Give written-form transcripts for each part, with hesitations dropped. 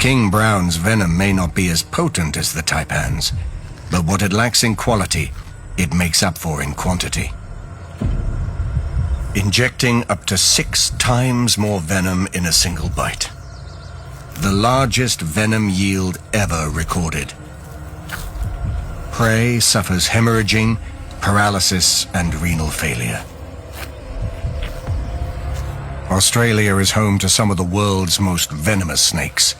King Brown's venom may not be as potent as the taipan's, but what it lacks in quality, it makes up for in quantity. Injecting up to 6 times more venom in a single bite. The largest venom yield ever recorded. Prey suffers hemorrhaging, paralysis, and renal failure. Australia is home to some of the world's most venomous snakes.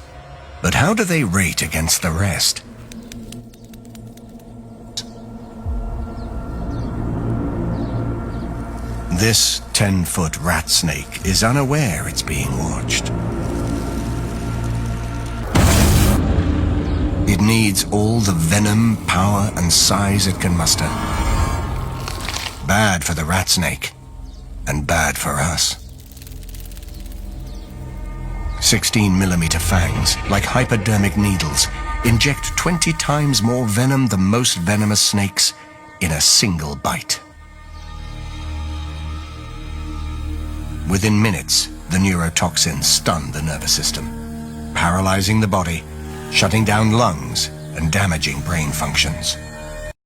But how do they rate against the rest? This 10-foot rat snake is unaware it's being watched. It needs all the venom, power, and size it can muster. Bad for the rat snake, and bad for us. 16mm fangs, like hypodermic needles, inject 20 times more venom than most venomous snakes in a single bite. Within minutes, the neurotoxins stun the nervous system, paralyzing the body, shutting down lungs, and damaging brain functions.